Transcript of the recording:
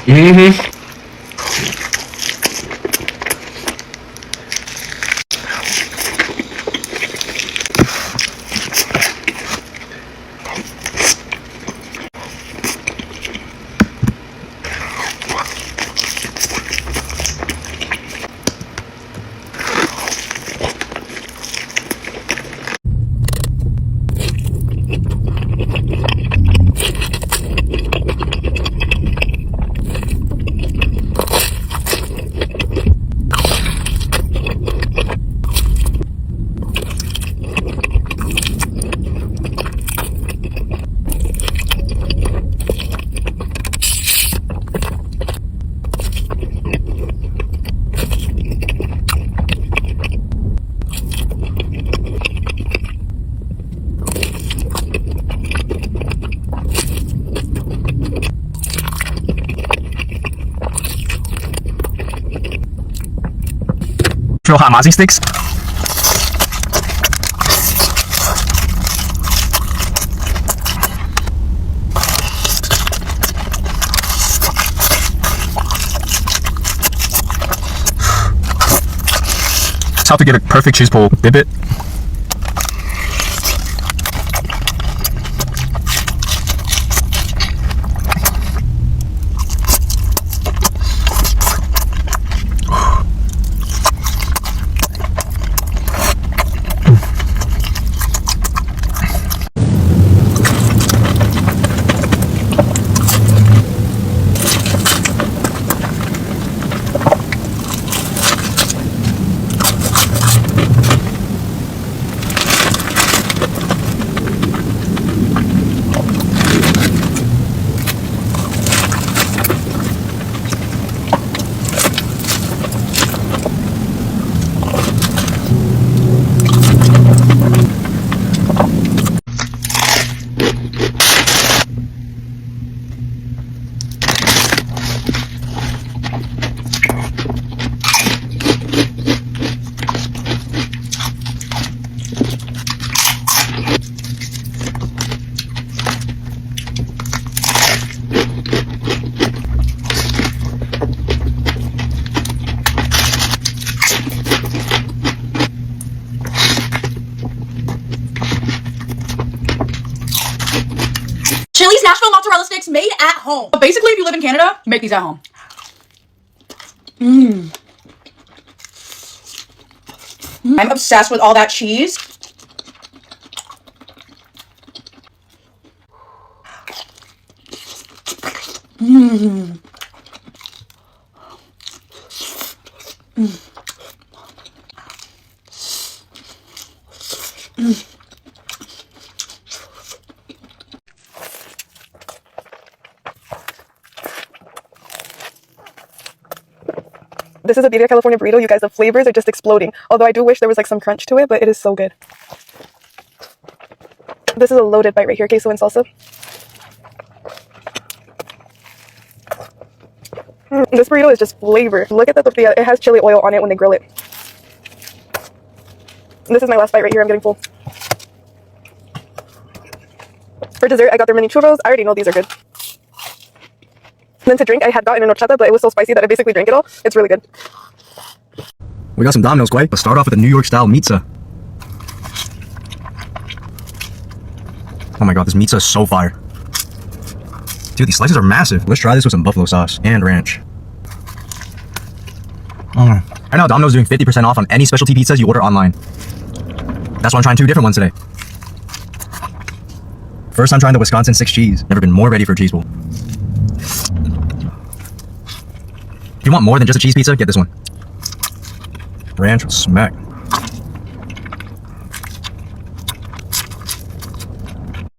Mm-hmm. Real hot mozzie sticks. It's how to get a perfect cheese pull. Dip it. Chili's Nashville mozzarella sticks made at home. But basically, if you live in Canada, make these at home. I'm obsessed with all that cheese. This is a Birria California burrito. You guys, the flavors are just exploding. Although I do wish there was like some crunch to it, but it is so good. This is a loaded bite right here, queso and salsa. This burrito is just flavor. Look at the tortilla. It has chili oil on it when they grill it. This is my last bite right here. I'm getting full. For dessert, I got their mini churros. I already know these are good. And then to drink, I had gotten a horchata, but it was so spicy that I basically drank it all. It's really good. We got some Domino's, Quay. Let's start off with a New York style pizza. Oh my god, this pizza is so fire. Dude, these slices are massive. Let's try this with some buffalo sauce and ranch. Right now, Domino's is doing 50% off on any specialty pizzas you order online. That's why I'm trying 2 different ones today. First time trying the Wisconsin 6 cheese. Never been more ready for a cheese bowl. If you want more than just a cheese pizza, get this one. Ranch will smack.